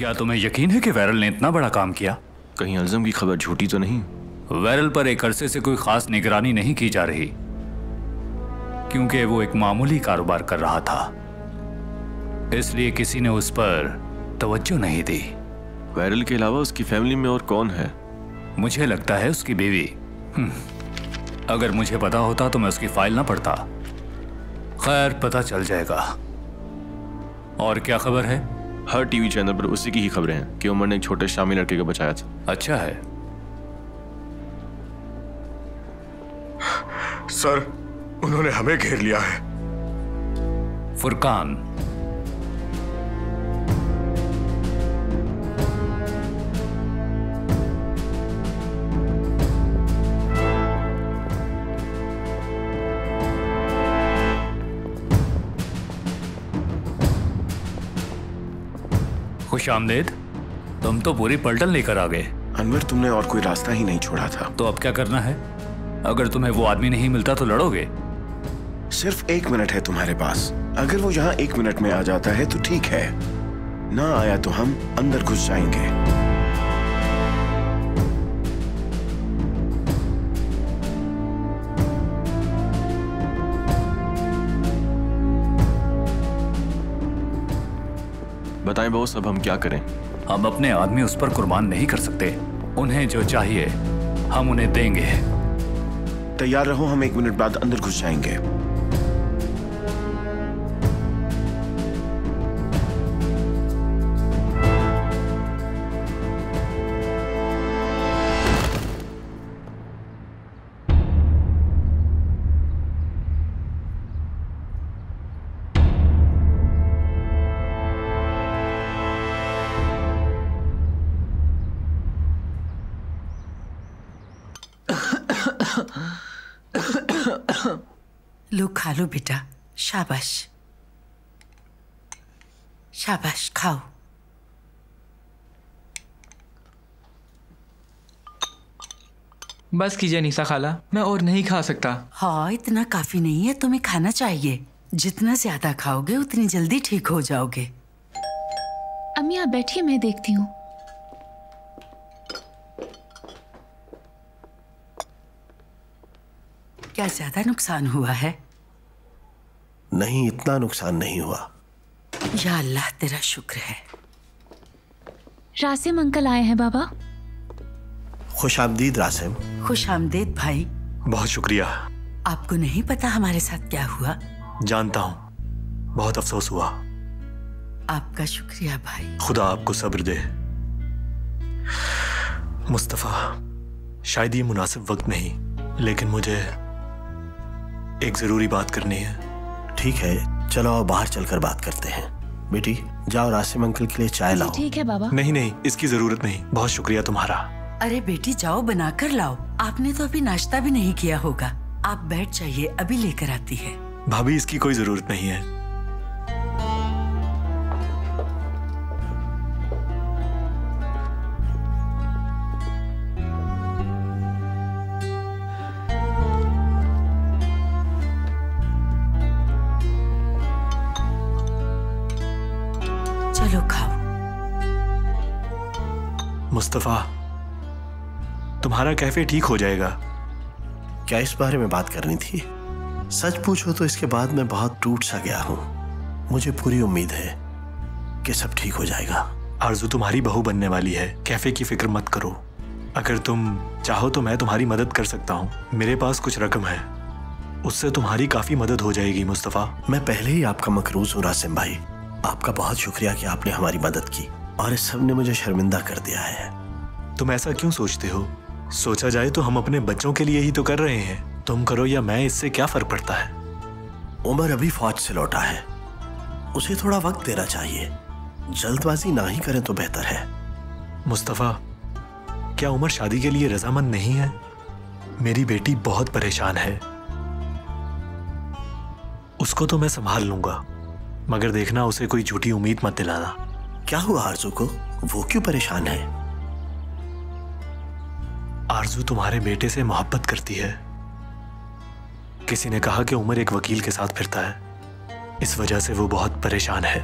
क्या तुम्हें यकीन है कि वैरल ने इतना बड़ा काम किया? कहीं अज़म की खबर झूठी तो नहीं? वैरल पर एक अरसे से कोई खास निगरानी नहीं की जा रही, क्योंकि वो एक मामूली कारोबार कर रहा था, इसलिए किसी ने उस पर तवज्जो नहीं दी। वैरल के अलावा उसकी फैमिली में और कौन है? मुझे लगता है उसकी बीवी। अगर मुझे पता होता तो मैं उसकी फाइल ना पढ़ता। खैर, पता चल जाएगा। और क्या खबर है? हर टीवी चैनल पर उसी की ही खबरें हैं कि उमर ने एक छोटे शामी लड़के को बचाया था। अच्छा है। सर, उन्होंने हमें घेर लिया है। फुरकान, खुश आमदेद। तुम तो पूरी पलटन लेकर आ गए। अनवर, तुमने और कोई रास्ता ही नहीं छोड़ा था। तो अब क्या करना है? अगर तुम्हें वो आदमी नहीं मिलता तो लड़ोगे? सिर्फ 1 मिनट है तुम्हारे पास। अगर वो यहाँ 1 मिनट में आ जाता है तो ठीक है, ना आया तो हम अंदर घुस जाएंगे। बताएं बॉस, अब हम क्या करें? हम अपने आदमी उस पर कुर्बान नहीं कर सकते। उन्हें जो चाहिए हम उन्हें देंगे। तैयार रहो, हम 1 मिनट बाद अंदर घुस जाएंगे। लो, खा लो बेटा। शाबाश शाबाश, खाओ। बस कीजिए निशा खाला, मैं और नहीं खा सकता। हाँ, इतना काफी नहीं है, तुम्हें खाना चाहिए। जितना ज्यादा खाओगे उतनी जल्दी ठीक हो जाओगे। अम्मी आप बैठिए, मैं देखती हूँ। क्या ज्यादा नुकसान हुआ है? नहीं, इतना नुकसान नहीं हुआ। या अल्लाह, तेरा शुक्र है। रासिम अंकल आए हैं बाबा। खुश आमदीद रासिम। खुश आमदीद भाई। बहुत शुक्रिया। आपको नहीं पता हमारे साथ क्या हुआ? जानता हूँ, बहुत अफसोस हुआ। आपका शुक्रिया भाई। खुदा आपको सब्र दे। मुस्तफा, शायद ये मुनासिब वक्त नहीं, लेकिन मुझे एक जरूरी बात करनी है। ठीक है, चलो आओ बाहर चलकर बात करते हैं। बेटी जाओ, रासिम अंकल के लिए चाय लाओ। ठीक है बाबा। नहीं नहीं, इसकी जरूरत नहीं, बहुत शुक्रिया तुम्हारा। अरे बेटी जाओ, बनाकर लाओ। आपने तो अभी नाश्ता भी नहीं किया होगा। आप बैठ जाइए, अभी लेकर आती है। भाभी, इसकी कोई जरूरत नहीं है। चलो खाओ। मुस्तफा, तुम्हारा कैफे ठीक हो जाएगा। क्या इस बारे में बात करनी थी? सच पूछो तो इसके बाद मैं बहुत टूट सा गया हूँ। मुझे पूरी उम्मीद है कि सब ठीक हो जाएगा। आरजू तुम्हारी बहू बनने वाली है, कैफे की फिक्र मत करो। अगर तुम चाहो तो मैं तुम्हारी मदद कर सकता हूँ। मेरे पास कुछ रकम है, उससे तुम्हारी काफी मदद हो जाएगी। मुस्तफा, मैं पहले ही आपका मकरूज हूँ रासिम भाई। आपका बहुत शुक्रिया कि आपने हमारी मदद की, और इस सब ने मुझे शर्मिंदा कर दिया है। तुम ऐसा क्यों सोचते हो? सोचा जाए तो हम अपने बच्चों के लिए ही तो कर रहे हैं। तुम करो या मैं, इससे क्या फर्क पड़ता है? उमर अभी फौज से लौटा है, उसे थोड़ा वक्त देना चाहिए। जल्दबाजी ना ही करें तो बेहतर है। मुस्तफा, क्या उमर शादी के लिए रजामंद नहीं है? मेरी बेटी बहुत परेशान है। उसको तो मैं संभाल लूंगा, मगर देखना उसे कोई झूठी उम्मीद मत दिलाना। क्या हुआ आरजू को? वो क्यों परेशान है? आरजू तुम्हारे बेटे से मोहब्बत करती है। किसी ने कहा कि उमर एक वकील के साथ फिरता है, इस वजह से वो बहुत परेशान है।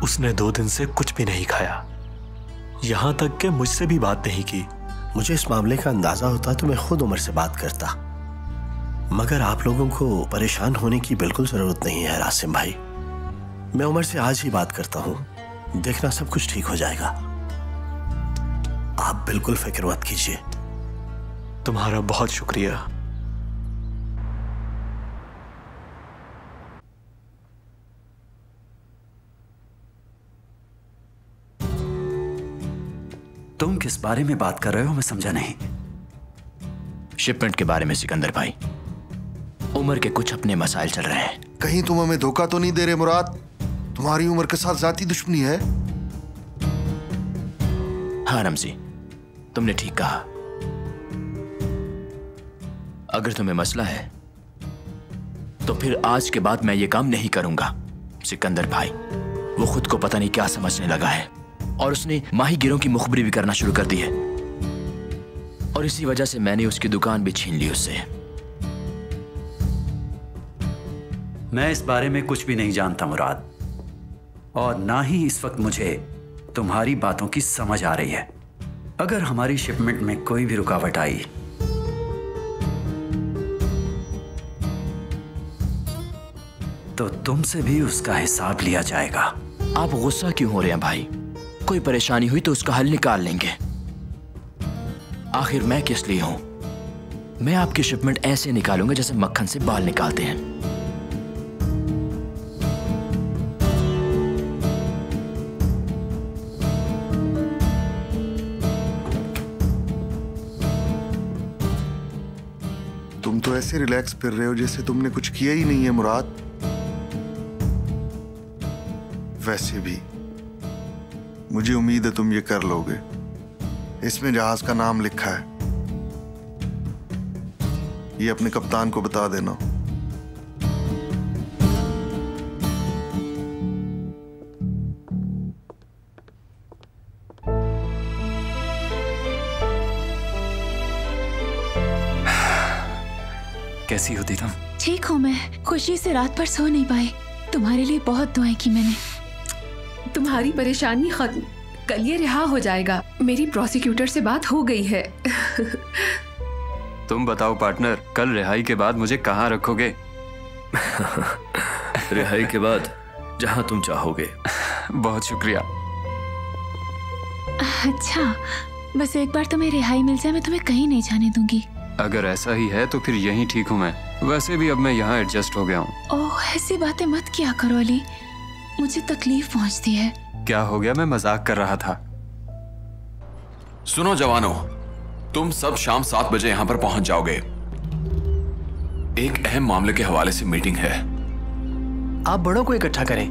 उसने 2 दिन से कुछ भी नहीं खाया, यहां तक कि मुझसे भी बात नहीं की। मुझे इस मामले का अंदाजा होता तो मैं खुद उमर से बात करता, मगर आप लोगों को परेशान होने की बिल्कुल जरूरत नहीं है रासिम भाई। मैं उमर से आज ही बात करता हूं, देखना सब कुछ ठीक हो जाएगा। आप बिल्कुल फिक्र मत कीजिए। तुम्हारा बहुत शुक्रिया। तुम किस बारे में बात कर रहे हो, मैं समझा नहीं। शिपमेंट के बारे में सिकंदर भाई। उमर के कुछ अपने मसाइल चल रहे हैं। कहीं तुम हमें धोखा तो नहीं दे रहे मुराद? तुम्हारी उमर के साथ जाती दुश्मनी है? हाँ रमजी, तुमने ठीक कहा। अगर तुम्हें मसला है तो फिर आज के बाद मैं ये काम नहीं करूंगा। सिकंदर भाई, वो खुद को पता नहीं क्या समझने लगा है और उसने माहीगिरों की मुखबरी भी करना शुरू कर दी है, और इसी वजह से मैंने उसकी दुकान भी छीन ली उससे। मैं इस बारे में कुछ भी नहीं जानता मुराद, और ना ही इस वक्त मुझे तुम्हारी बातों की समझ आ रही है। अगर हमारी शिपमेंट में कोई भी रुकावट आई तो तुमसे भी उसका हिसाब लिया जाएगा। आप गुस्सा क्यों हो रहे हैं भाई? कोई परेशानी हुई तो उसका हल निकाल लेंगे। आखिर मैं किस लिए हूं? मैं आपकी शिपमेंट ऐसे निकालूंगा जैसे मक्खन से बाल निकालते हैं। तुम तो ऐसे रिलैक्स फिर रहे हो जैसे तुमने कुछ किया ही नहीं है मुराद। वैसे भी मुझे उम्मीद है तुम ये कर लोगे। इसमें जहाज का नाम लिखा है, ये अपने कप्तान को बता देना। कैसी हो दीदम? ठीक हूँ मैं। खुशी से रात भर सो नहीं पाई। तुम्हारे लिए बहुत दुआएं की मैंने। तुम्हारी परेशानी खत्म, कल ये रिहा हो जाएगा। मेरी प्रोसिक्यूटर से बात हो गई है। तुम बताओ पार्टनर, कल रिहाई के बाद मुझे कहाँ रखोगे? रिहाई के बाद जहाँ तुम चाहोगे। बहुत शुक्रिया। अच्छा, बस एक बार तुम्हें रिहाई मिल जाए, मैं तुम्हें कहीं नहीं जाने दूंगी। अगर ऐसा ही है तो फिर यहीं ठीक हूँ मैं। वैसे भी अब मैं यहाँ एडजस्ट हो गया हूँ। ओह, ऐसी बातें मत किया करो अली, मुझे तकलीफ पहुँचती है। क्या हो गया? मैं मजाक कर रहा था। सुनो जवानों, तुम सब शाम 7 बजे यहां पर पहुंच जाओगे। एक अहम मामले के हवाले से मीटिंग है। आप बड़ों को इकट्ठा करें,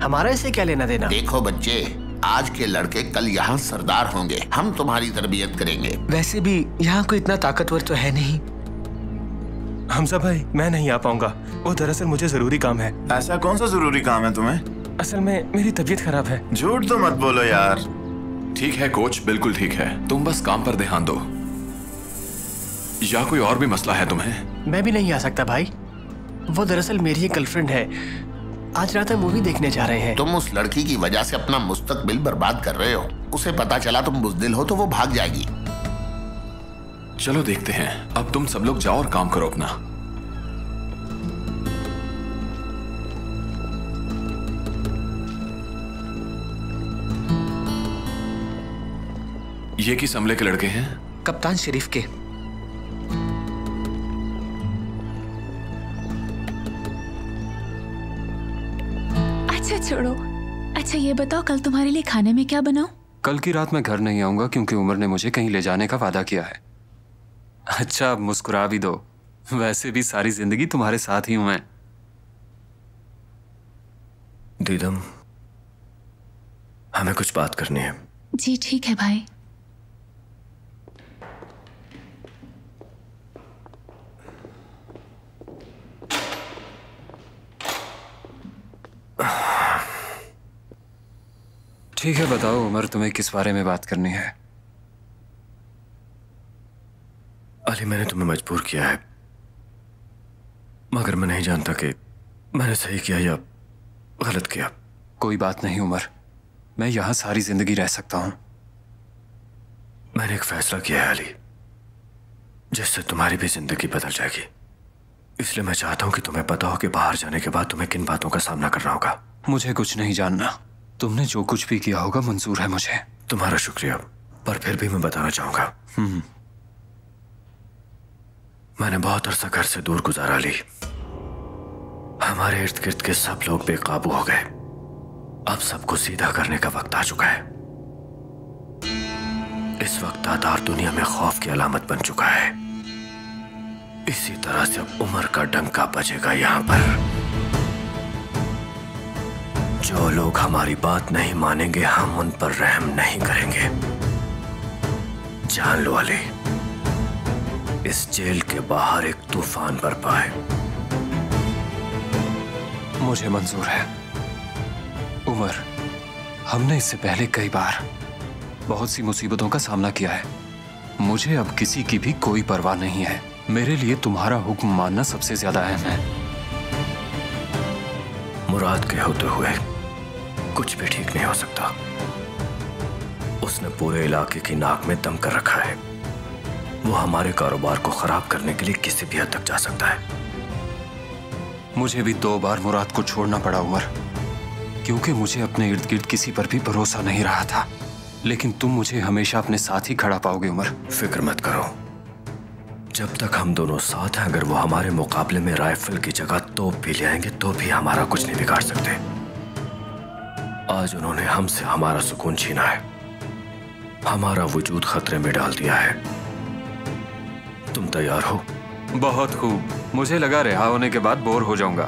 हमारा इससे क्या लेना देना? देखो बच्चे, आज के लड़के कल यहाँ सरदार होंगे। हम तुम्हारी तरबियत करेंगे। वैसे भी यहाँ कोई इतना ताकतवर तो है नहीं। हमजा भाई, मैं नहीं आ पाऊंगा। वो दरअसल मुझे जरूरी काम है। ऐसा कौन सा जरूरी काम है तुम्हें? असल में मेरी तबीयत खराब है। झूठ तो मत बोलो यार। ठीक है कोच, बिल्कुल ठीक है। तुम बस काम पर ध्यान दो। या कोई और भी मसला है तुम्हें? मैं भी नहीं आ सकता भाई। वो दरअसल मेरी एक गर्लफ्रेंड है। आज रात हम मूवी देखने जा रहे हैं। तुम उस लड़की की वजह से अपना मुस्तकबिल बर्बाद कर रहे हो। उसे पता चला तुम बुज़दिल हो तो वो भाग जाएगी। चलो देखते हैं। अब तुम सब लोग जाओ और काम करो अपना। ये किस अमले के लड़के हैं? कप्तान शरीफ के। अच्छा छोड़ो। अच्छा ये बताओ, कल तुम्हारे लिए खाने में क्या बनाऊं? कल की रात मैं घर नहीं आऊंगा क्योंकि उमर ने मुझे कहीं ले जाने का वादा किया है। अच्छा, मुस्कुरा भी दो। वैसे भी सारी जिंदगी तुम्हारे साथ ही हूं मैं। दीदम, हमें कुछ बात करनी है। जी ठीक है भाई। ठीक है, बताओ उमर, तुम्हें किस बारे में बात करनी है? अली, मैंने तुम्हें मजबूर किया है, मगर मैं नहीं जानता कि मैंने सही किया या गलत किया। कोई बात नहीं उमर, मैं यहाँ सारी जिंदगी रह सकता हूँ। मैंने एक फैसला किया है अली, जिससे तुम्हारी भी जिंदगी बदल जाएगी। इसलिए मैं चाहता हूँ कि तुम्हें पता हो कि बाहर जाने के बाद तुम्हें किन बातों का सामना करना होगा। मुझे कुछ नहीं जानना, तुमने जो कुछ भी किया होगा मंजूर है मुझे। तुम्हारा शुक्रिया, पर फिर भी मैं बताना चाहूंगा, मैंने बहुत अरसा घर से दूर गुजारा ली। हमारे इर्द गिर्द के सब लोग बेकाबू हो गए। अब सबको सीधा करने का वक्त आ चुका है। इस वक्त तातार दुनिया में खौफ की अलामत बन चुका है। इसी तरह से अब उमर का डंका बजेगा यहाँ पर। जो लोग हमारी बात नहीं मानेंगे, हम उन पर रहम नहीं करेंगे। जान लो अली, इस जेल के बाहर एक तूफान बरपा है। मुझे मंजूर है उमर, हमने इससे पहले कई बार बहुत सी मुसीबतों का सामना किया है। मुझे अब किसी की भी कोई परवाह नहीं है। मेरे लिए तुम्हारा हुक्म मानना सबसे ज्यादा अहम है। मुराद के होते हुए कुछ भी ठीक नहीं हो सकता। उसने पूरे इलाके की नाक में दम कर रखा है। वो हमारे कारोबार को खराब करने के लिए किसी भी हद तक जा सकता है। मुझे भी 2 बार मुराद को छोड़ना पड़ा उमर, क्योंकि मुझे अपने इर्द गिर्द किसी पर भी भरोसा नहीं रहा था। लेकिन तुम मुझे हमेशा अपने साथ ही खड़ा पाओगे उमर। फिक्र मत करो, जब तक हम दोनों साथ हैं, अगर वो हमारे मुकाबले में राइफल की जगह तोप भी ले आएंगे तो भी हमारा कुछ नहीं बिगाड़ सकते। आज उन्होंने हमसे हमारा सुकून छीना है, हमारा वजूद खतरे में डाल दिया है। तुम तैयार हो? बहुत खूब, मुझे लगा रिहा होने के बाद बोर हो जाऊंगा।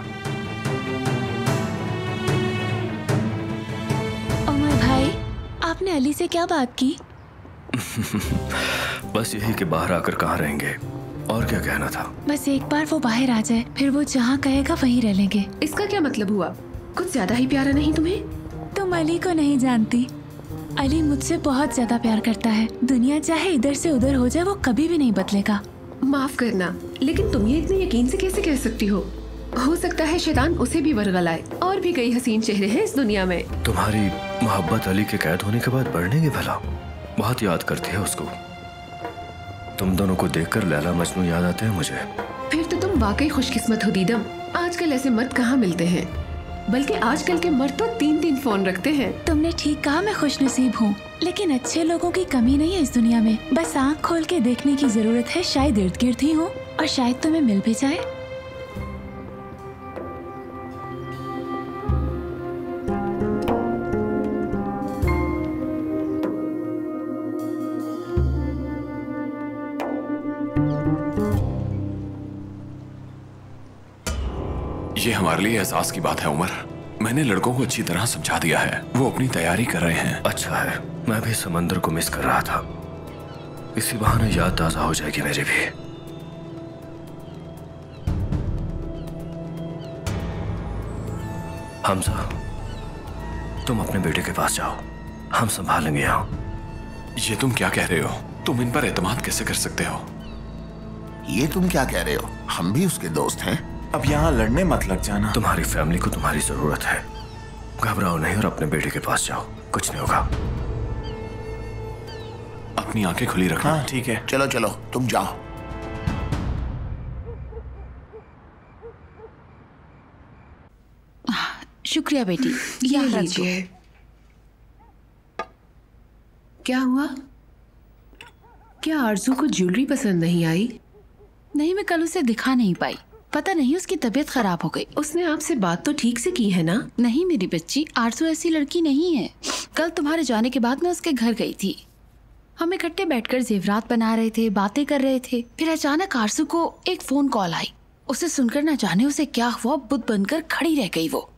उमर भाई, आपने अली से क्या बात की? बस यही कि बाहर आकर कहाँ रहेंगे, और क्या कहना था? बस एक बार वो बाहर आ जाए, फिर वो जहाँ कहेगा वहीं रह लेंगे। इसका क्या मतलब हुआ? कुछ ज्यादा ही प्यारा नहीं तुम्हें? तुम अली को नहीं जानती। अली मुझसे बहुत ज्यादा प्यार करता है। दुनिया चाहे इधर से उधर हो जाए, वो कभी भी नहीं बदलेगा। माफ करना, लेकिन तुम ये इतने यकीन से कैसे कह सकती हो? हो सकता है शैतान उसे भी वरगलाए। और भी कई हसीन चेहरे हैं इस दुनिया में। तुम्हारी मोहब्बत अली के कैद होने के बाद बढ़ने भला, बहुत याद करती है उसको। तुम दोनों को देखकर लैला मजनू याद आते हैं मुझे। फिर तो तुम वाकई खुशकिस्मत हो दीदम। आजकल ऐसे मर्द कहाँ मिलते हैं, बल्कि आजकल के मर्द तो 3-3 फोन रखते हैं। तुमने ठीक कहा, मैं खुशनसीब हूँ, लेकिन अच्छे लोगों की कमी नहीं है इस दुनिया में। बस आँख खोल के देखने की जरूरत है। शायद इर्द गिर्द ही हो, और शायद तुम्हें मिल भी जाए। ये हमारे लिए एहसास की बात है उमर। मैंने लड़कों को अच्छी तरह समझा दिया है, वो अपनी तैयारी कर रहे हैं। अच्छा है, मैं भी समंदर को मिस कर रहा था। इसी बहाने याद ताजा हो जाएगी मेरी भी। हमजा, तुम अपने बेटे के पास जाओ, हम संभालेंगे यहाँ। ये तुम क्या कह रहे हो? तुम इन पर एतमाद कैसे कर सकते हो? ये तुम क्या कह रहे हो? हम भी उसके दोस्त हैं। अब यहाँ लड़ने मत लग जाना। तुम्हारी फैमिली को तुम्हारी जरूरत है। घबराओ नहीं और अपने बेटे के पास जाओ, कुछ नहीं होगा। अपनी आंखें खुली रखना। हाँ ठीक है, चलो चलो तुम जाओ। शुक्रिया बेटी, ये लीजिए। क्या हुआ? क्या आरजू को ज्वेलरी पसंद नहीं आई? नहीं, मैं कल उसे दिखा नहीं पाई। पता नहीं उसकी तबीयत खराब हो गई। उसने आपसे बात तो ठीक से की है ना? नहीं मेरी बच्ची, आरजू ऐसी लड़की नहीं है। कल तुम्हारे जाने के बाद मैं उसके घर गई थी। हम इकट्ठे बैठकर जेवरात बना रहे थे, बातें कर रहे थे। फिर अचानक आरजू को एक फोन कॉल आई। उसे सुनकर ना जाने उसे क्या हुआ, बुत बनकर खड़ी रह गई वो।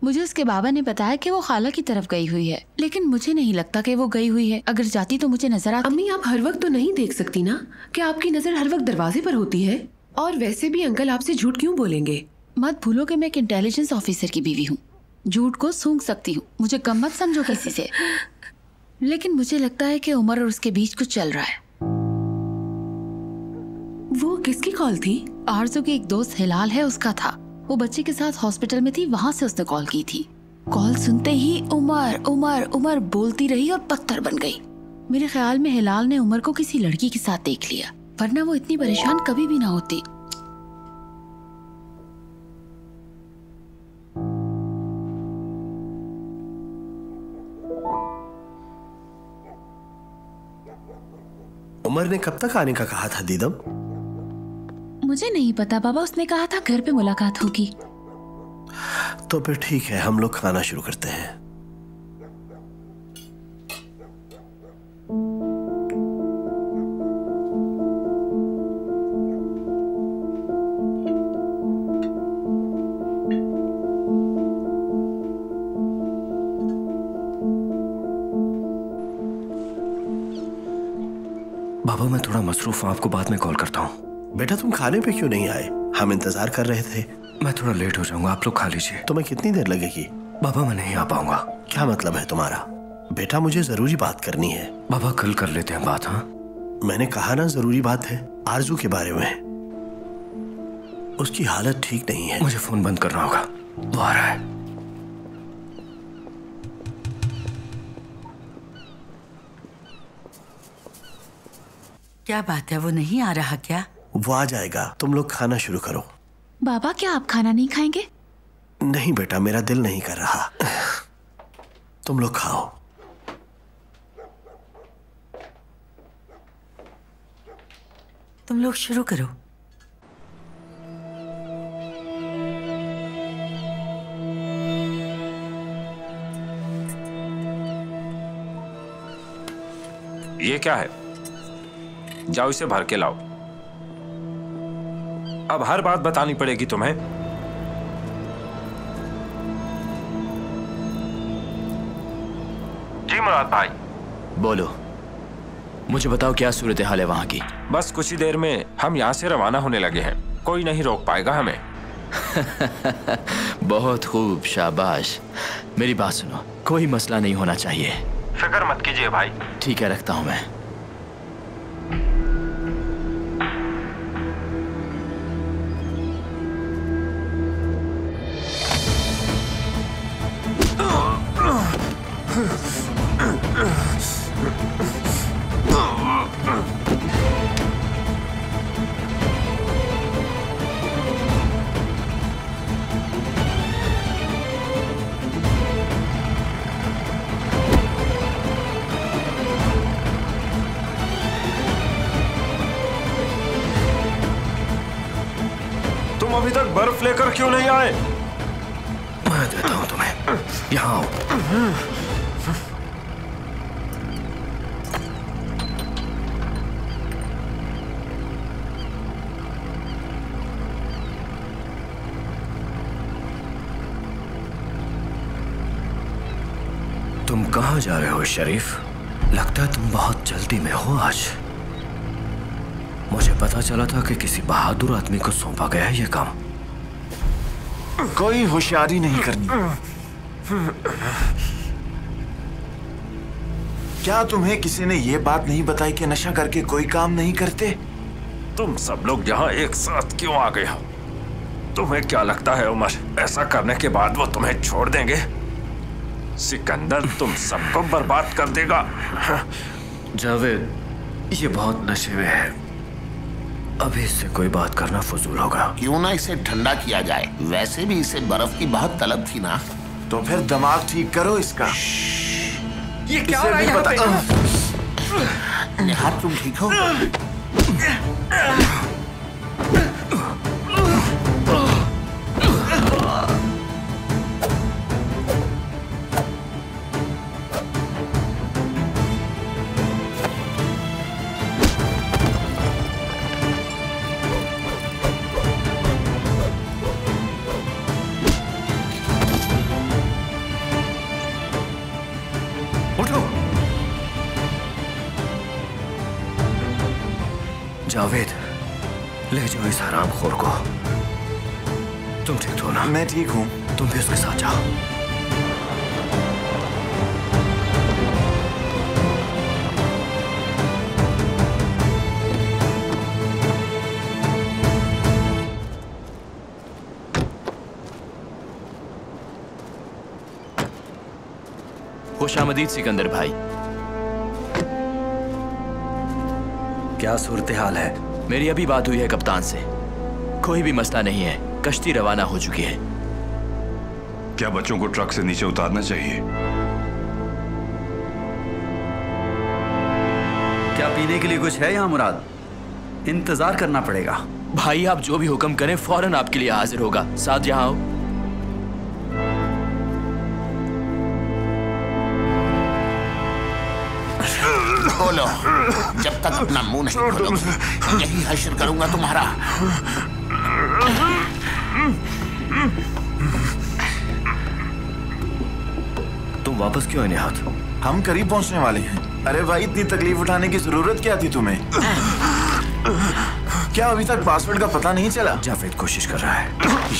मुझे उसके बाबा ने बताया कि वो खाला की तरफ गई हुई है, लेकिन मुझे नहीं लगता कि वो गई हुई है। अगर जाती तो मुझे नजर आती। अम्मी, आप हर वक्त तो नहीं देख सकती ना कि आपकी नजर हर वक्त दरवाजे पर होती है। और वैसे भी अंकल आपसे झूठ क्यों बोलेंगे? मत भूलो कि मैं एक इंटेलिजेंस ऑफिसर की बीवी हूँ। झूठ को सूंघ सकती हूँ, मुझे कम मत समझो किसी से। लेकिन मुझे लगता है कि उमर और उसके बीच कुछ चल रहा है। वो किसकी कॉल थी? आरजू की एक दोस्त हिलाल है, उसका था। वो बच्चे के साथ हॉस्पिटल में थी, वहां से उसने कॉल की थी। कॉल सुनते ही उमर उमर उमर बोलती रही और पत्थर बन गई। मेरे ख्याल में हिलाल ने उमर को किसी लड़की के साथ देख लिया, वरना वो इतनी परेशान कभी भी ना होती। उमर ने कब तक आने का कहा था दीदम? मुझे नहीं पता बाबा, उसने कहा था घर पे मुलाकात होगी। तो फिर ठीक है, हम लोग खाना शुरू करते हैं। बाबा मैं थोड़ा मसरूफ हूँ, आपको बाद में कॉल करता हूँ। बेटा तुम खाने पे क्यों नहीं आए? हम इंतजार कर रहे थे। मैं थोड़ा लेट हो जाऊंगा, आप लोग खा लीजिए। तुम्हें कितनी देर लगेगी? बाबा मैं नहीं आ पाऊंगा। क्या मतलब है तुम्हारा? बेटा मुझे जरूरी बात करनी है। बाबा कल कर लेते हैं बात। हाँ मैंने कहा ना जरूरी बात है, आरजू के बारे में। उसकी हालत ठीक नहीं है। मुझे फोन बंद करना होगा, वो आ रहा है। क्या बात है, वो नहीं आ रहा क्या? वो आ जाएगा, तुम लोग खाना शुरू करो। बाबा क्या आप खाना नहीं खाएंगे? नहीं बेटा, मेरा दिल नहीं कर रहा। तुम लोग खाओ। तुम लोग शुरू करो। ये क्या है? जाओ इसे भर के लाओ। अब हर बात बतानी पड़ेगी तुम्हें। जी मुराद भाई। बोलो, मुझे बताओ क्या सूरत हाल है वहां की? बस कुछ ही देर में हम यहाँ से रवाना होने लगे हैं, कोई नहीं रोक पाएगा हमें। बहुत खूब, शाबाश। मेरी बात सुनो, कोई मसला नहीं होना चाहिए। फिक्र मत कीजिए भाई। ठीक है, रखता हूं मैं। तुम अभी तक बर्फ लेकर क्यों नहीं आए? मैं देता हूं तुम्हें, यहाँ आओ। तुम कहाँ जा रहे हो शरीफ? लगता है तुम बहुत जल्दी में हो आज। मुझे पता चला था कि किसी बहादुर आदमी को सौंपा गया है ये काम। कोई होशियारी नहीं करनी। क्या तुम्हें किसी ने ये बात नहीं बताई कि नशा करके कोई काम नहीं करते? तुम सब लोग यहाँ एक साथ क्यों आ गए हो? तुम्हें क्या लगता है उमर, ऐसा करने के बाद वो तुम्हें छोड़ देंगे? सिकंदर तुम सबको बर्बाद कर देगा। जावेद, ये बहुत नशे में है, अभी इससे कोई बात करना फजूल होगा। क्यों ना इसे ठंडा किया जाए, वैसे भी इसे बर्फ की बहुत तलब थी ना। तो फिर दिमाग ठीक करो इसका। ये क्या हो रहा है यहाँ पे? निहार तुम ठीक हो? जावेद, ले जाओ इस हरामखोर को। तुम ठीक हो ना? मैं ठीक हूँ। तुम भी उसके साथ जाओ। खुशामदीद सिकंदर भाई। क्या सूरत हाल है? मेरी अभी बात हुई है कप्तान से, कोई भी मसला नहीं है, कश्ती रवाना हो चुकी है। क्या बच्चों को ट्रक से नीचे उतारना चाहिए? क्या पीने के लिए कुछ है यहाँ मुराद? इंतजार करना पड़ेगा। भाई आप जो भी हुक्म करें फौरन आपके लिए हाजिर होगा। साथ यहाँ आओ। खोलो, जब तक अपना मुंह नहीं खोलोगे यही हश्र करूंगा तुम्हारा। तुम वापस क्यों आए निहात? हम करीब पहुंचने वाले हैं। अरे भाई इतनी तकलीफ उठाने की जरूरत क्या थी तुम्हें? क्या अभी तक पासवर्ड का पता नहीं चला? जावेद कोशिश कर रहा है।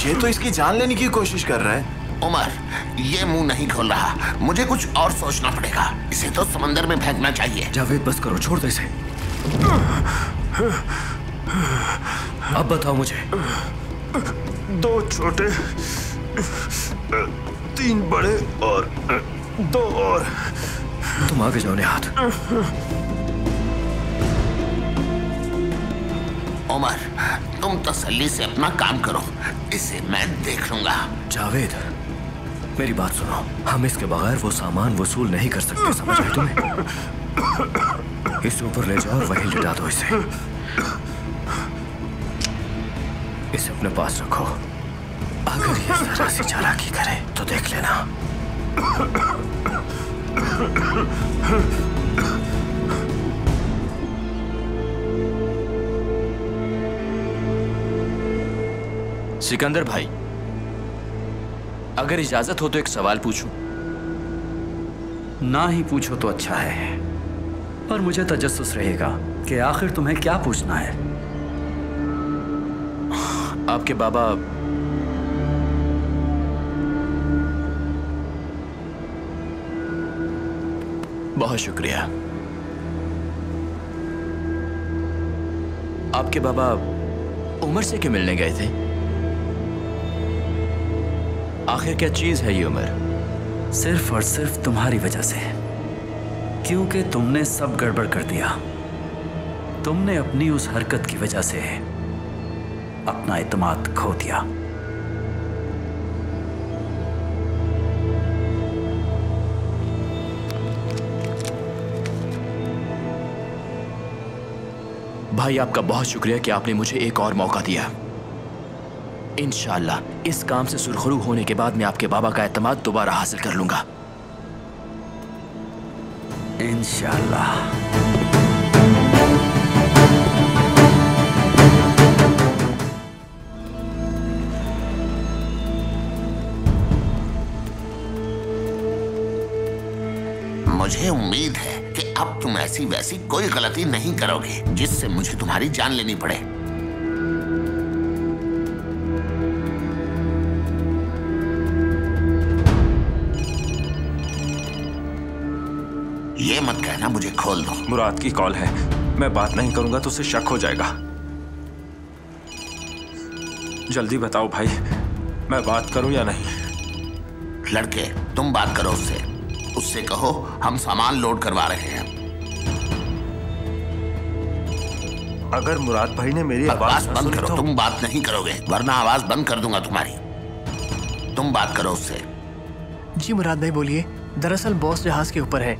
ये तो इसकी जान लेने की कोशिश कर रहा है। उमर, ये मुंह नहीं खोल रहा, मुझे कुछ और सोचना पड़ेगा। इसे तो समंदर में फेंकना चाहिए। जावेद बस करो, छोड़ दो इसे। अब बताओ मुझे। 2 छोटे, 3 बड़े और 2 और। तुम आगे जाओ निहात। उमर, तुम तसल्ली से अपना काम करो, इसे मैं देख लूंगा। जावेद मेरी बात सुनो, हम इसके बगैर वो सामान वसूल नहीं कर सकते, समझ आए तुम्हें? इसे ऊपर ले जाओ और वहीं लिटा दो इसे। इसे अपने पास रखो, अगर ये जरा सी चालाकी करे तो देख लेना। सिकंदर भाई, अगर इजाजत हो तो एक सवाल पूछूं? ना ही पूछो तो अच्छा है, पर मुझे तजस्सुस रहेगा कि आखिर तुम्हें क्या पूछना है। आपके बाबा बहुत शुक्रिया। आपके बाबा उमर से क्यों मिलने गए थे? आखिर क्या चीज है ये उमर? सिर्फ और सिर्फ तुम्हारी वजह से, क्योंकि तुमने सब गड़बड़ कर दिया। तुमने अपनी उस हरकत की वजह से अपना एतमाद खो दिया। भाई आपका बहुत शुक्रिया कि आपने मुझे एक और मौका दिया। इंशाअल्लाह इस काम से सुरखरू होने के बाद मैं आपके बाबा का एतमाद दोबारा हासिल कर लूंगा। इंशाअल्लाह। मुझे उम्मीद है कि अब तुम ऐसी वैसी कोई गलती नहीं करोगे जिससे मुझे तुम्हारी जान लेनी पड़े। ये मत कहना मुझे खोल दो। मुराद की कॉल है, मैं बात नहीं करूंगा तो उसे शक हो जाएगा। जल्दी बताओ भाई, मैं बात करूं या नहीं? लड़के, तुम बात करो उससे कहो हम सामान लोड करवा रहे हैं। अगर मुराद भाई ने मेरी आवाज बंद करो। तुम बात नहीं करोगे वरना आवाज बंद कर दूंगा तुम्हारी। तुम बात करो उससे। जी मुराद भाई बोलिए। दरअसल बॉस जहाज के ऊपर है,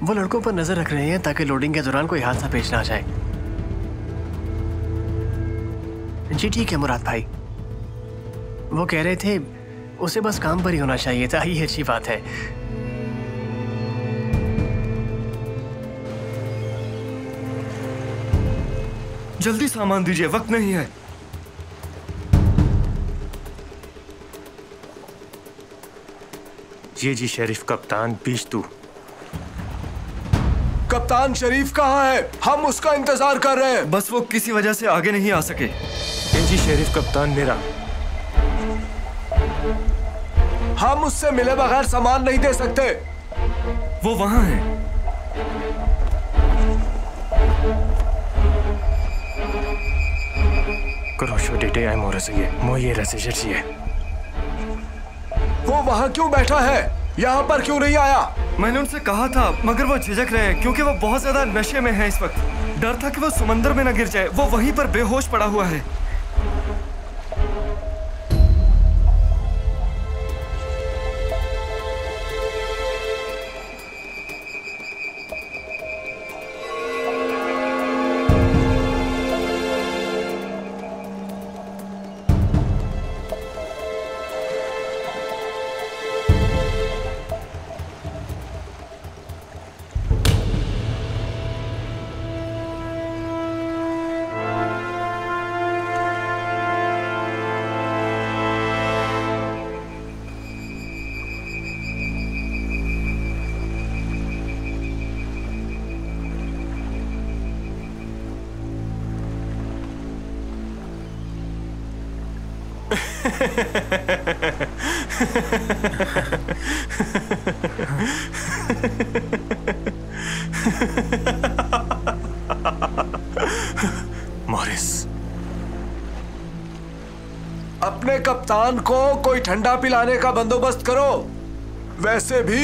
वो लड़कों पर नजर रख रहे हैं ताकि लोडिंग के दौरान कोई हादसा पेश ना आ जाए। जी ठीक है मुराद भाई। वो कह रहे थे उसे बस काम पर ही होना चाहिए था, ये अच्छी बात है। जल्दी सामान दीजिए, वक्त नहीं है। ये जी शरीफ कप्तान बीस्तू। कप्तान शरीफ कहाँ है? हम उसका इंतजार कर रहे हैं। बस वो किसी वजह से आगे नहीं आ सके। ये जी शरीफ कप्तान मेरा। हम उससे मिले बगैर सामान नहीं दे सकते। वो वहां है। वो वहां क्यों बैठा है? यहाँ पर क्यों नहीं आया? मैंने उनसे कहा था मगर वो झिझक रहे हैं क्योंकि वो बहुत ज्यादा नशे में है इस वक्त। डर था कि वो समंदर में न गिर जाए। वो वहीं पर बेहोश पड़ा हुआ है। मॉरिस, अपने कप्तान को कोई ठंडा पिलाने का बंदोबस्त करो। वैसे भी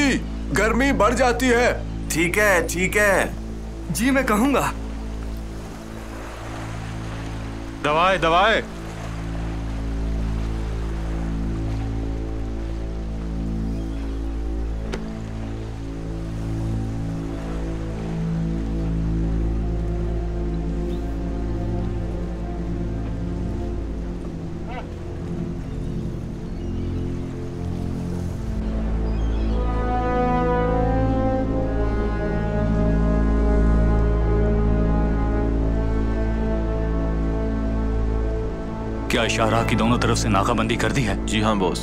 गर्मी बढ़ जाती है। ठीक है, ठीक है। जी मैं कहूंगा। दवाएं, दवाएं। क्या शाहराह की दोनों तरफ से नाकाबंदी कर दी है? जी हाँ बॉस,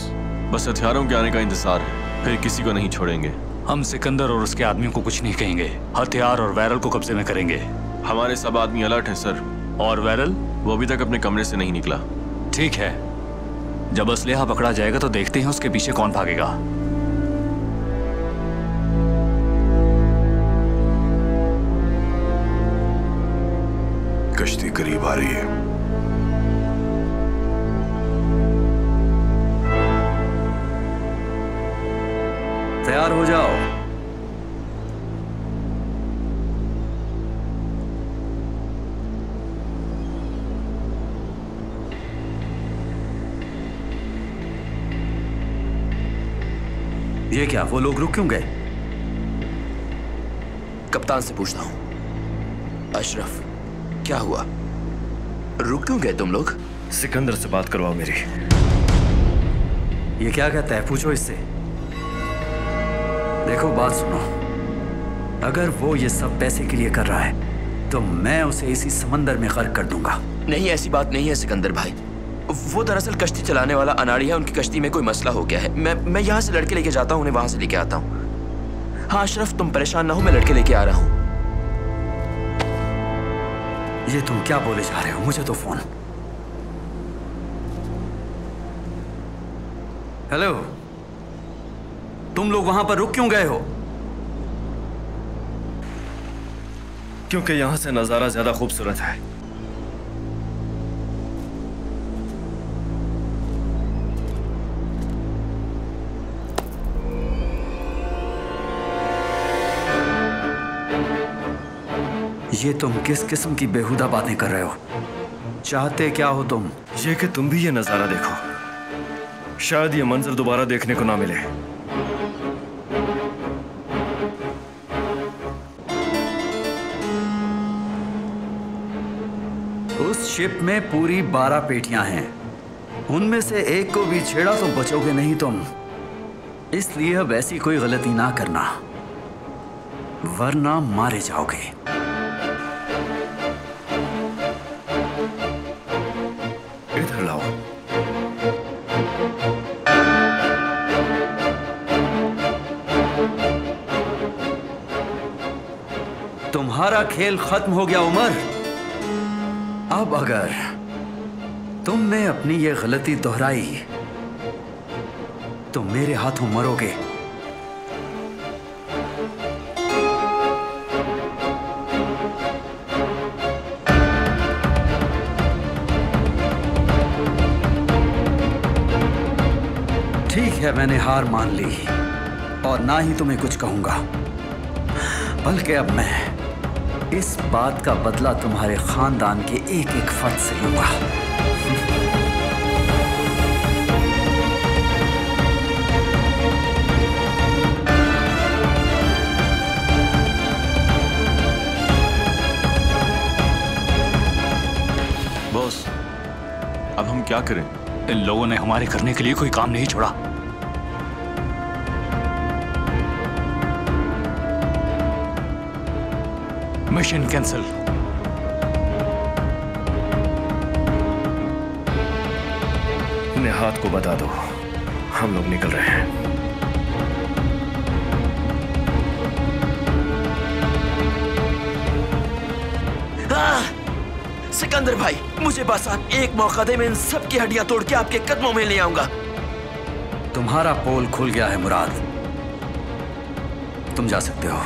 बस हथियारों के आने का इंतजार है, फिर किसी को नहीं छोड़ेंगे। हम सिकंदर और उसके आदमियों को कुछ नहीं कहेंगे। हथियार और वैरल को कब्जे में करेंगे। हमारे सब आदमी अलर्ट हैं सर। और वैरल? वो अभी तक अपने कमरे से नहीं निकला। ठीक है, जब असलहा पकड़ा जाएगा तो देखते हैं उसके पीछे कौन भागेगा। कश्ती करीब आ रही है। तैयार हो जाओ। ये क्या, वो लोग रुक क्यों गए? कप्तान से पूछता हूं। अशरफ, क्या हुआ? रुक क्यों गए तुम लोग? सिकंदर से बात करवाओ मेरी। ये क्या कहता है, पूछो इससे। देखो बात सुनो, अगर वो ये सब पैसे के लिए कर रहा है तो मैं उसे इसी समंदर में गर्क कर दूंगा। नहीं, ऐसी बात नहीं है सिकंदर भाई। वो दरअसल कश्ती चलाने वाला अनाड़ी है। उनकी कश्ती में कोई मसला हो गया है। मैं यहाँ से लड़के लेके जाता हूँ, उन्हें वहां से लेके आता हूँ। हाँ अशरफ, तुम परेशान ना हो, मैं लड़के लेके आ रहा हूँ। ये तुम क्या बोले जा रहे हो? मुझे तो फोन। हेलो, तुम लोग वहां पर रुक क्यों गए हो? क्योंकि यहां से नजारा ज्यादा खूबसूरत है। ये तुम किस किस्म की बेहुदा बातें कर रहे हो? चाहते क्या हो तुम? ये कि तुम भी ये नजारा देखो। शायद ये मंजर दोबारा देखने को ना मिले। उस शिप में पूरी 12 पेटियां हैं। उनमें से एक को भी छेड़ा तो बचोगे नहीं तुम। इसलिए अब ऐसी कोई गलती ना करना, वरना मारे जाओगे। इधर लाओ। तुम्हारा खेल खत्म हो गया उमर। अब अगर तुमने अपनी ये गलती दोहराई तो मेरे हाथों मरोगे। ठीक है, मैंने हार मान ली। और ना ही तुम्हें कुछ कहूंगा, बल्कि अब मैं इस बात का बदला तुम्हारे खानदान के एक एक फर्द से लूंगा। बॉस, अब हम क्या करें? इन लोगों ने हमारे करने के लिए कोई काम नहीं छोड़ा। Mission cancel. निहात को बता दो, हम लोग निकल रहे हैं। सिकंदर भाई, मुझे बस आप एक मौका दे, मैं इन सब की हड्डियां तोड़ के आपके कदमों में ले आऊंगा। तुम्हारा पोल खुल गया है मुराद, तुम जा सकते हो।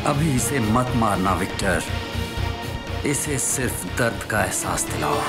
अभी इसे मत मारना विक्टर, इसे सिर्फ दर्द का एहसास दिलाओ।